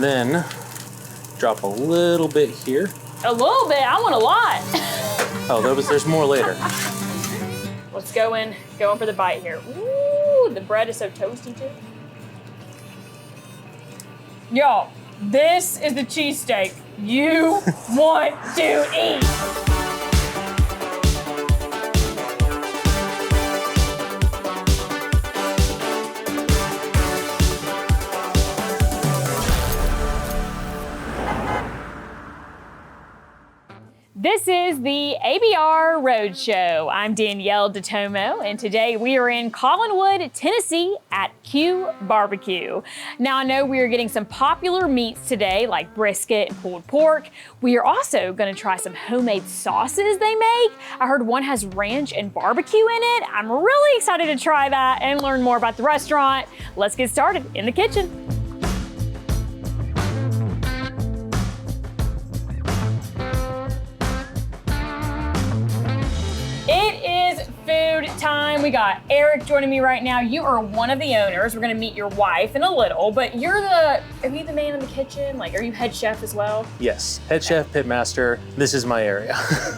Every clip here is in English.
Then drop a little bit here. A little bit? I want a lot. Oh, there's more later. Let's go in for the bite here. Ooh, the bread is so toasty too. Y'all, this is the cheesesteak you want to eat. This is the ABR Roadshow. I'm Danyel DeTomo, and today we are in Collinwood, Tennessee at Q Barbecue. Now I know we are getting some popular meats today, like brisket and pulled pork. We are also gonna try some homemade sauces they make. I heard one has ranch and barbecue in it. I'm really excited to try that and learn more about the restaurant. Let's get started in the kitchen. Food time. We got Eric joining me right now. You are one of the owners. We're gonna meet your wife in a little, but are you the man in the kitchen? Like, are you head chef as well? Yes, head chef, pitmaster. This is my area.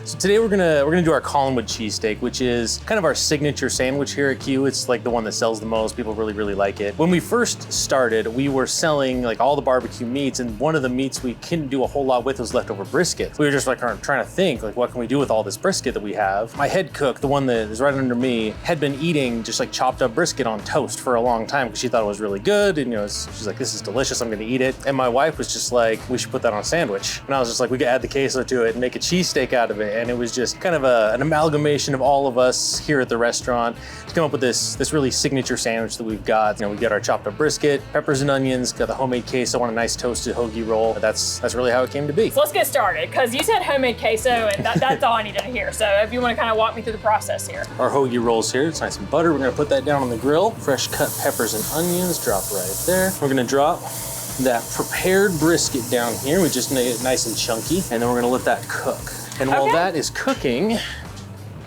So today we're gonna do our Collinwood Cheesesteak, which is kind of our signature sandwich here at Q. It's like the one that sells the most. People really like it. When we first started, we were selling like all the barbecue meats, and one of the meats we couldn't do a whole lot with was leftover brisket. We were just like trying to think, like, what can we do with all this brisket that we have? My head cook, the one that is right under me, had been eating just like chopped up brisket on toast for a long time because she thought it was really good, and she's like, this is delicious, I'm gonna eat it. And my wife was just like, we should put that on a sandwich. And I was just like, we could add the queso to it and make a cheesesteak out of it. And it was just kind of an amalgamation of all of us here at the restaurant to come up with this really signature sandwich that we've got. We got our chopped up brisket, peppers and onions, got the homemade queso on a nice toasted hoagie roll. That's really how it came to be. So let's get started, because you said homemade queso, and that's all I needed to hear. So if you want to kind of walk me through the process here. Our hoagie rolls here, it's nice and buttered. We're gonna put that down on the grill. Fresh cut peppers and onions, drop right there. We're gonna drop that prepared brisket down here. We just made it nice and chunky, and then we're gonna let that cook. And while that is cooking,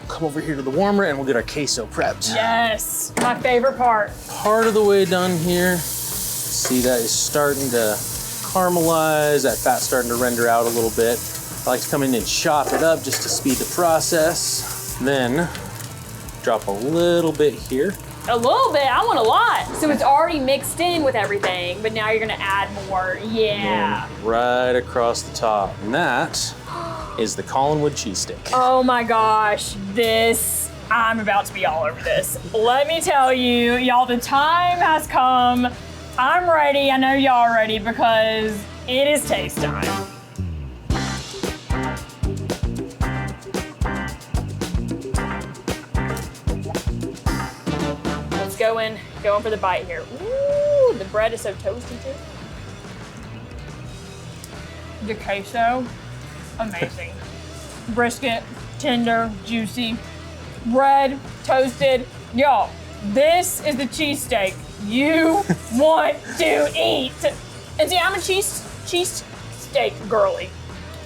come over here to the warmer and we'll get our queso prepped. Yes, my favorite part. Part of the way done here. See, that is starting to caramelize, that fat's starting to render out a little bit. I like to come in and chop it up just to speed the process. Then drop a little bit here. A little bit? I want a lot. So it's already mixed in with everything, but now you're gonna add more. Yeah. And right across the top. And that is the Collinwood Cheesesteak. Oh my gosh, I'm about to be all over this. Let me tell you, y'all, the time has come. I'm ready, I know y'all are ready, because it is taste time. Go in for the bite here. Ooh, the bread is so toasty too. The queso, amazing. Brisket, tender, juicy. Bread, toasted. Y'all, this is the cheesesteak you want to eat. And see, I'm a cheesesteak girly.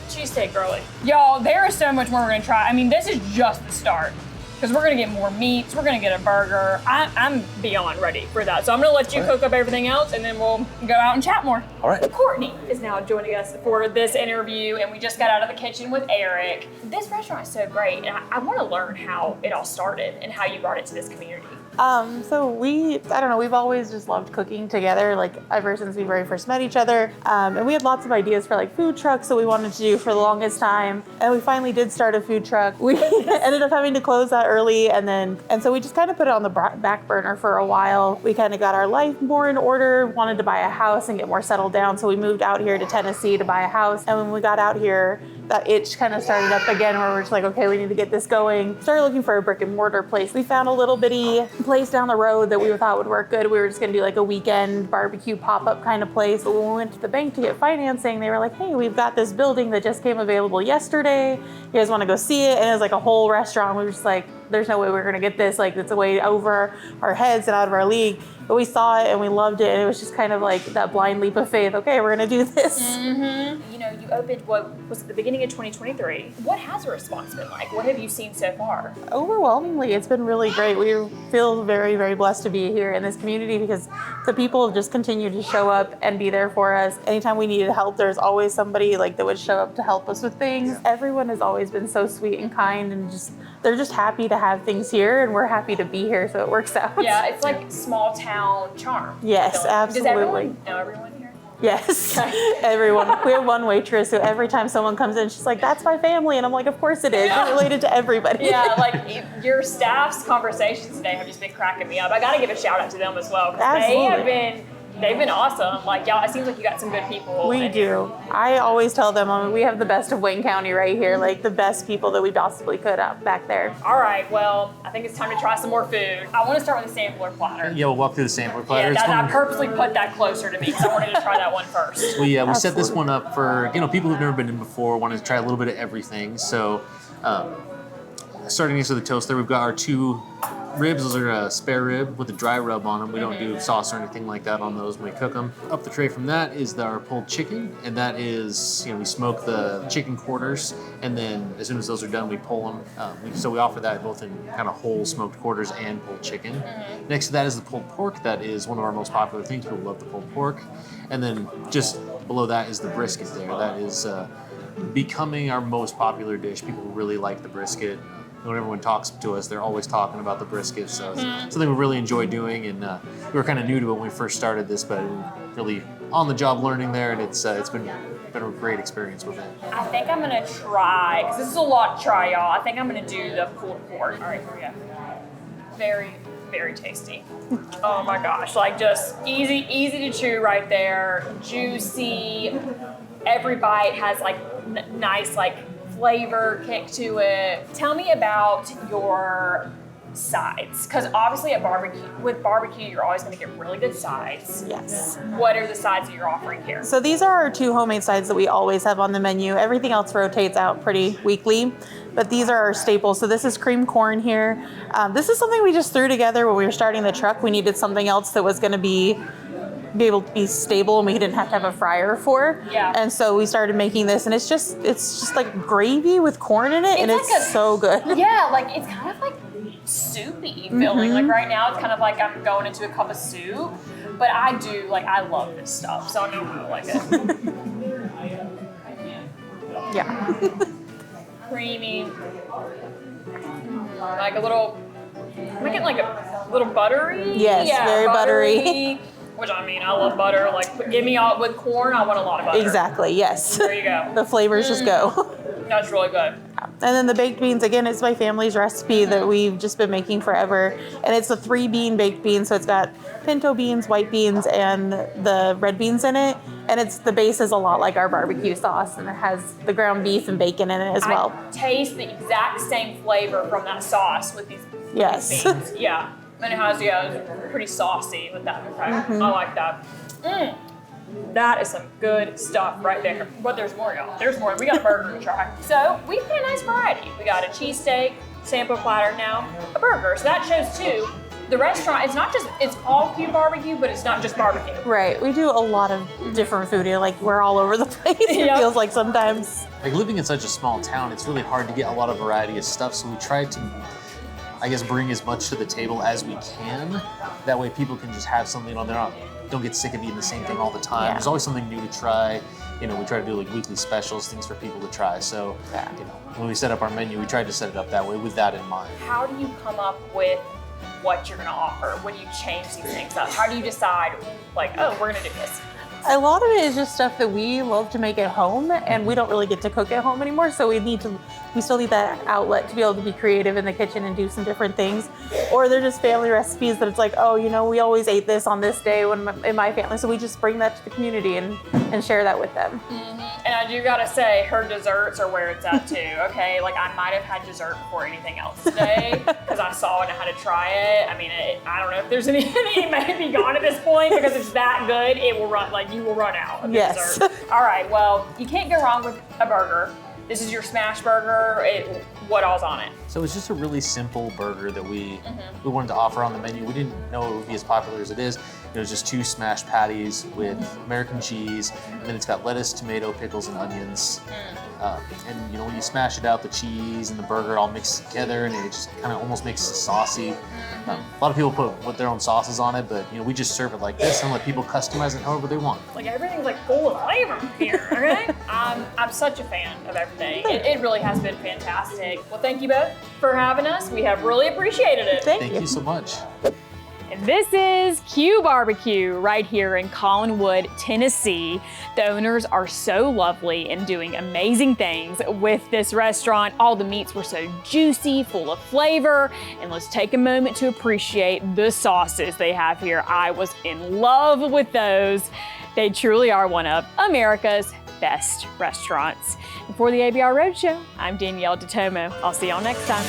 Cheesesteak girly. Y'all, there is so much more we're gonna try. I mean, this is just the start, because we're gonna get more meats, we're gonna get a burger. I'm beyond ready for that. So I'm gonna let you cook up everything else, and then we'll go out and chat more. All right. Courtney is now joining us for this interview, and we just got out of the kitchen with Eric. This restaurant is so great, and I wanna learn how it all started and how you brought it to this community. So I don't know, we've always just loved cooking together, like ever since we very first met each other. And we had lots of ideas for like food trucks that we wanted to do for the longest time. And we finally did start a food truck. We ended up having to close that early, and so we just kind of put it on the back burner for a while. We kind of got our life more in order, wanted to buy a house and get more settled down. So we moved out here to Tennessee to buy a house. And when we got out here, that itch kind of started up again, where we're just like, okay, we need to get this going. Started looking for a brick and mortar place. We found a little bitty place down the road that we thought would work good. We were just gonna do like a weekend barbecue pop-up kind of place. But when we went to the bank to get financing, they were like, hey, we've got this building that just came available yesterday. You guys wanna go see it? And it was like a whole restaurant. We were just like, there's no way we're gonna get this. Like, it's a way over our heads and out of our league. but we saw it and we loved it, and it was just kind of like that blind leap of faith. Okay, we're gonna do this. You know, you opened what was at the beginning of 2023. What has the response been like? What have you seen so far? Overwhelmingly, it's been really great. We feel very, very blessed to be here in this community because the people just continue to show up and be there for us. Anytime we needed help, there's always somebody like that would show up to help us with things. Everyone has always been so sweet and kind, and they're just happy to have things here, and we're happy to be here, so it works out. Yeah, it's like small town charm. Yes, absolutely. Does everyone know everyone here? Yes, everyone. We have one waitress who every time someone comes in, she's like, "That's my family," and I'm like, "Of course it is. You're related to everybody." Yeah, like your staff's conversations today have just been cracking me up. I got to give a shout out to them as well because they've been awesome. Like, y'all, it seems like you got some good people. We do. I always tell them we have the best of Wayne County right here, like the best people that we possibly could out back there. All right, well, I think it's time to try some more food. I want to start with the sampler platter. Yeah, we'll walk through the sampler platter. Yeah, I purposely put that closer to me because I wanted to try that one first. We set this one up for people who've never been in before, wanted to try a little bit of everything. So, starting next to the toaster, we've got our 2 ribs. Those are a spare rib with a dry rub on them. We don't do sauce or anything like that on those when we cook them. Up the tray from that is our pulled chicken, and that is, we smoke the chicken quarters, and then as soon as those are done, we pull them. So we offer that both in kind of whole smoked quarters and pulled chicken. Next to that is the pulled pork. That is one of our most popular things. People love the pulled pork. And then just below that is the brisket there. That is becoming our most popular dish. People really like the brisket. When everyone talks to us, they're always talking about the brisket. So it's something we really enjoy doing, and we were kind of new to it when we first started this, but really on the job learning there, and it's been a great experience with it. I think I'm gonna try, because this is a lot to try, y'all. I think I'm gonna do the pulled pork. All right, here we go. Very, very tasty. Oh my gosh, like just easy to chew right there. Juicy. Every bite has like nice like flavor kick to it. Tell me about your sides, because obviously with barbecue, you're always going to get really good sides. Yes. What are the sides that you're offering here? So these are our 2 homemade sides that we always have on the menu. Everything else rotates out pretty weekly, but these are our staples. So this is cream corn here. This is something we just threw together when we were starting the truck. We needed something else that was going to be able to be stable, and we didn't have to have a fryer for. Yeah. And so we started making this, and it's just like gravy with corn in it, and it's so good. Yeah, like it's kind of like soupy feeling. Like right now, it's kind of like I'm going into a cup of soup, but I love this stuff, so I know I like it. Yeah. Creamy, like a little, make it like a little buttery. Yes, very buttery. Which I mean, I love butter. Like, give me all with corn. I want a lot of butter. Exactly. Yes. There you go. The flavors just go. That's really good. And then the baked beans, again, it's my family's recipe that we've just been making forever. And it's a 3-bean baked bean. So it's got pinto beans, white beans, and the red beans in it. And the base is a lot like our barbecue sauce, and it has the ground beef and bacon in it as well. I taste the exact same flavor from that sauce with these Yes. beans. Yeah. And it has, it's pretty saucy with that. Okay. I like that. That is some good stuff right there. But there's more, y'all. There's more. We got a burger to try. So we've got a nice variety. We got a cheesesteak, sampler platter now, a burger. So that shows too, the restaurant, it's called Q Barbecue, but it's not just barbecue. Right. We do a lot of different food here. Like, we're all over the place, it feels like sometimes. Like, living in such a small town, it's really hard to get a lot of variety of stuff, so we try to, I guess, bring as much to the table as we can. That way people can just have something on their own. Don't get sick of eating the same thing all the time. Yeah. There's always something new to try. We try to do like weekly specials, things for people to try. So, when we set up our menu, we tried to set it up that way with that in mind. How do you come up with what you're gonna offer? When you change these things up? How do you decide, like, oh, we're gonna do this? A lot of it is just stuff that we love to make at home, and we don't really get to cook at home anymore, so we still need that outlet to be able to be creative in the kitchen and do some different things. Or they're just family recipes that it's like, oh, we always ate this on this day in my family, so we just bring that to the community and share that with them. And I do gotta say, her desserts are where it's at too, okay? Like, I might have had dessert before anything else today, because I saw it and had to try it. I mean, I don't know if there's any may be gone at this point, because it's that good, you will run out of dessert. All right, well, you can't go wrong with a burger. This is your smash burger. What all's on it? So it's just a really simple burger that we wanted to offer on the menu. We didn't know it would be as popular as it is. It was just 2 smashed patties with American cheese, and then it's got lettuce, tomato, pickles, and onions. And you know, when you smash it out, the cheese and the burger all mix together, and it just kind of almost makes it saucy. A lot of people put their own sauces on it, but you know, we just serve it like this and let people customize it however they want. Like everything's like full of flavor here, okay? I'm such a fan of everything. It really has been fantastic. Well, thank you both for having us. We have really appreciated it. Thank Thank you so much. And this is Q Barbecue right here in Collinwood, Tennessee. The owners are so lovely and doing amazing things with this restaurant. All the meats were so juicy, full of flavor. And let's take a moment to appreciate the sauces they have here. I was in love with those. They truly are one of America's best restaurants. And for the ABR Roadshow, I'm Danyel DeTomo. I'll see y'all next time.